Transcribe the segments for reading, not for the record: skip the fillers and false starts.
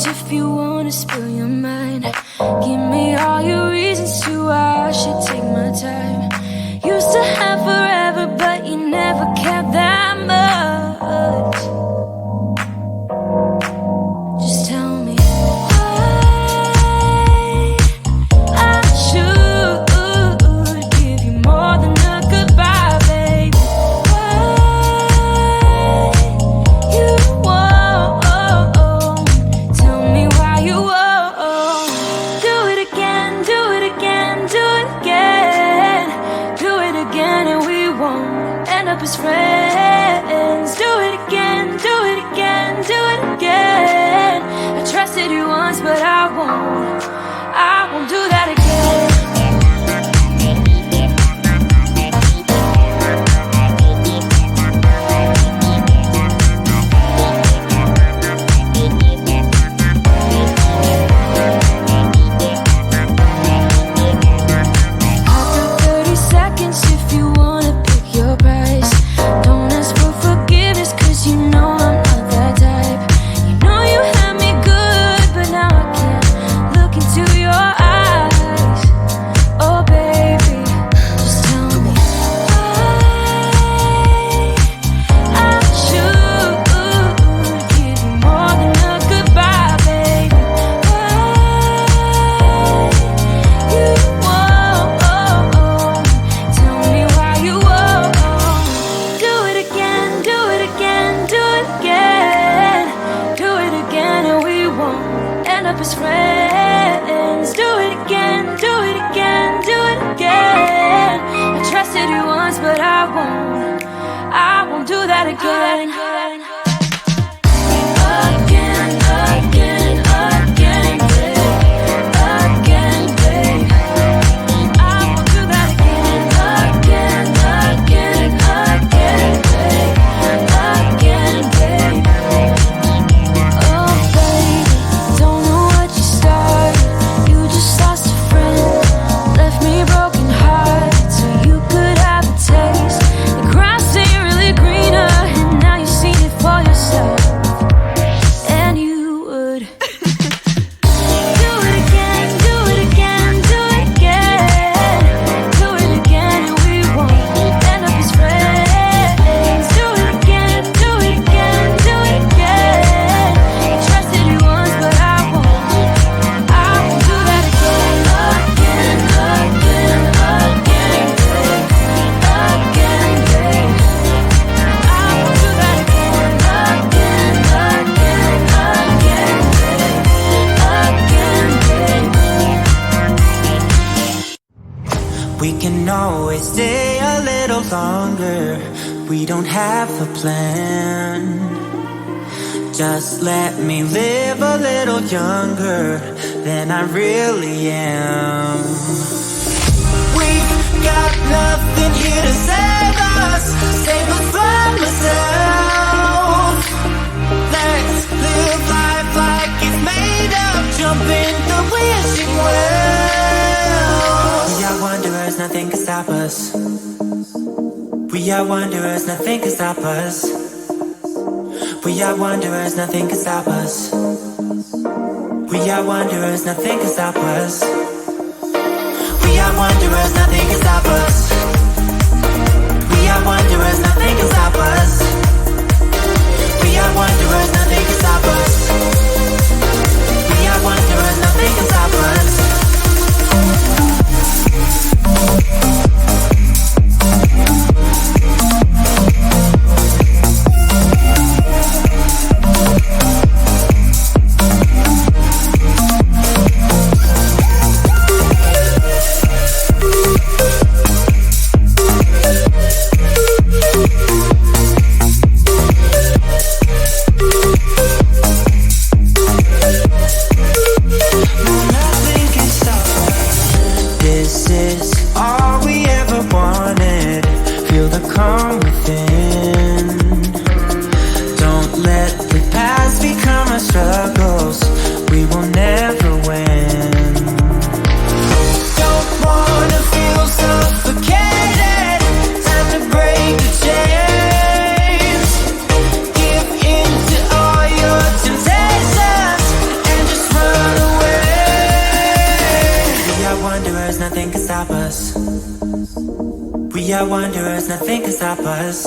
seconds if you wanna spill your mind. Give me all your reasons to why I should take my time. Used to have forever, but you never cared that much. Just tell me why I should give you more than a goodbye, baby. Why you won't tell me why you won't. Do it again, do it again, do it again. Do it again and we won't end up as friends. Do it again, do it again, do it again. I trusted you once, but I won't do that again. We can always stay a little longer. We don't have a plan. Just let me live a little younger than I really am. We've got nothing here to save us, save us from ourselves. Let's live life like it's made up, jump in the wishing well. We are wanderers, nothing can stop us. We are wanderers, nothing can stop us. We are wanderers, nothing can stop us. We are wanderers, nothing can stop us. We are wanderers, nothing can stop us. We are wanderers, nothing can stop us. We are wanderers, nothing can stop us. We are wanderers, nothing can stop us. wanderers, nothing can stop us. We are wanderers, nothing can stop us.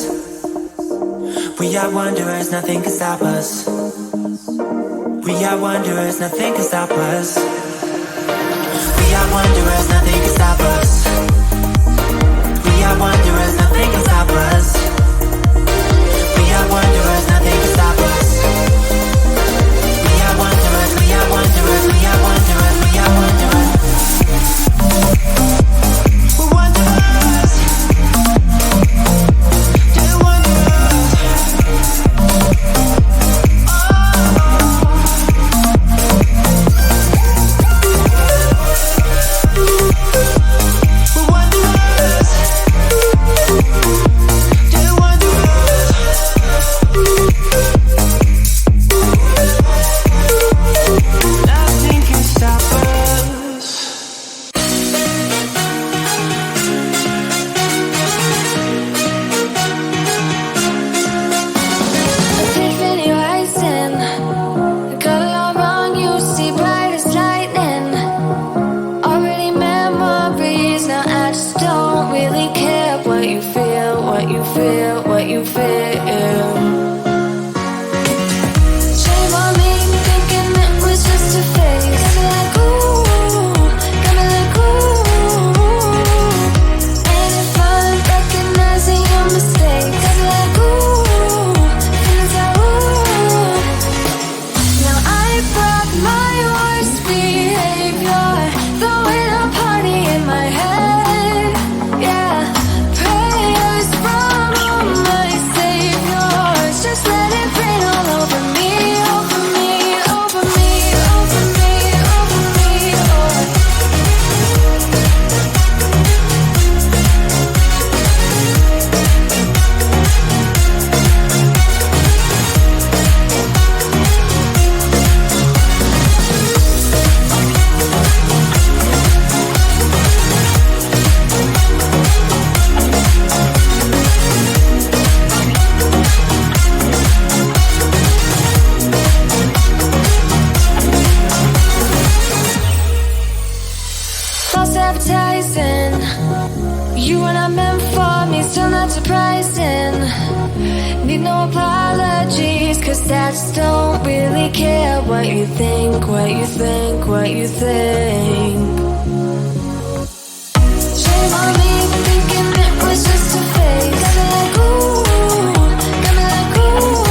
We are wanderers, nothing can stop us. We are wanderers, nothing can stop us. We are wanderers, nothing can stop us. We are wanderers, nothing can stop us. We are wanderers, nothing can stop us. We are wanderers, we are wanderers, we are wanderers, we are wanderers. We're wanderers. Just wanderers. We're wanderers. Just wanderers. Nothing can stop us. Epiphany rising, got it all wrong. You see bright as lightning. Already memories. Now I just don't really care what you feel, what you feel, what you feel. Shame on me, thinking it was just a phase. Got me like ooh, got me like ooh. Ain't it fun recognizing your mistakes? Got me like ooh, feelings like ooh. Now I brought my worst behavior, throwing a party in my head. Yeah, prayers from all my saviors. Just let it rain all over me, over me, over me, over me, over me. False advertising, you were not meant for me, still not surprising. Need no apologies, cause I just don't really care what you think, what you think, what you think. Shame on me, thinking it was just a phase. Got me like ooh, got me like ooh.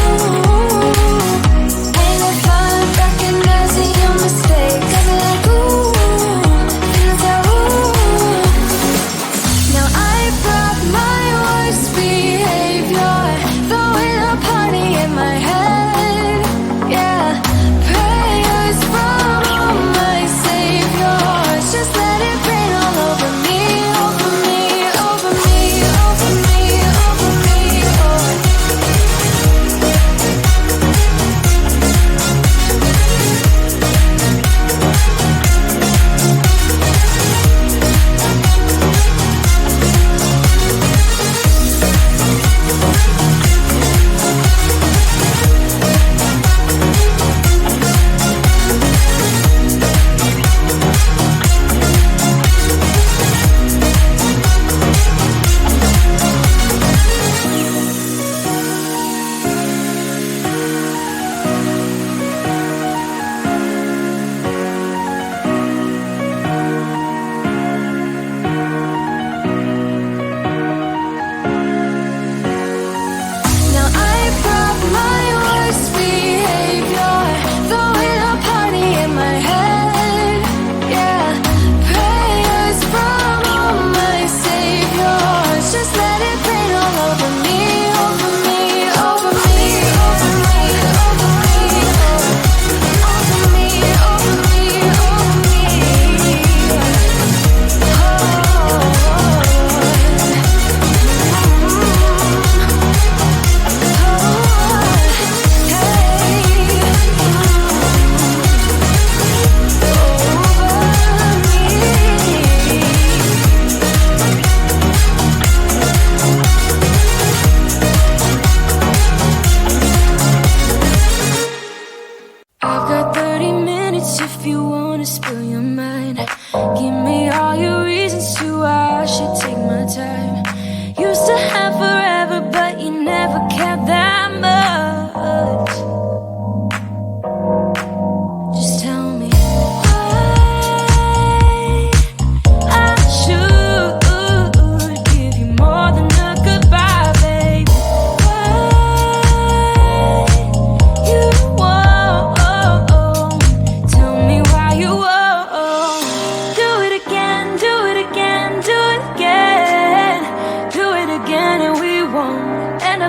Ain't it fun recognizing your mistakes? Got me like ooh, feelings like ooh. Now I brought my worst behavior, throwing a party in my head. Yeah, prayers from all my saviors. Just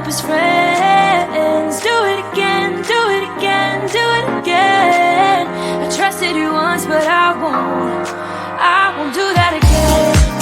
as friends. Do it again, do it again, do it again. I trusted you once, but I won't do that again.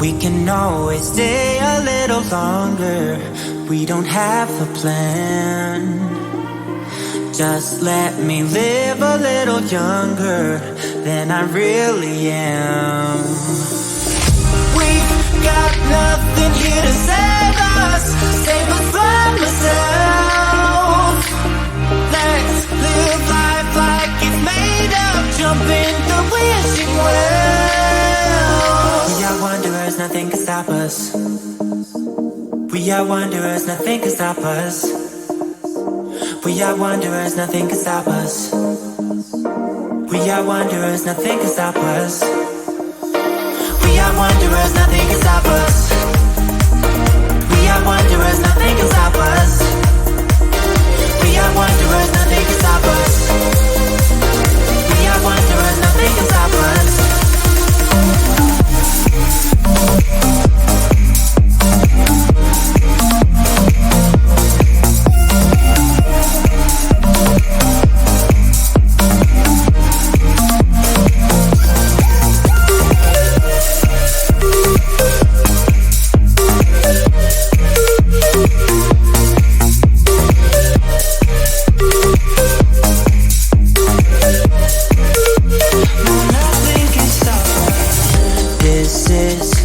We can always stay a little longer. We don't have a plan. Just let me live a little younger than I really am. We've got nothing here to save us from ourselves. Let's live life like it's made up, jump in the wishing well. We are wanderers, nothing can stop us. We are wanderers, nothing can stop us. We are wanderers, nothing can stop us. We are wanderers, nothing can stop us. We are wanderers, nothing can stop us. We are wanderers, nothing can stop us. We are wanderers, nothing can stop us. We are wanderers, nothing can stop us. This is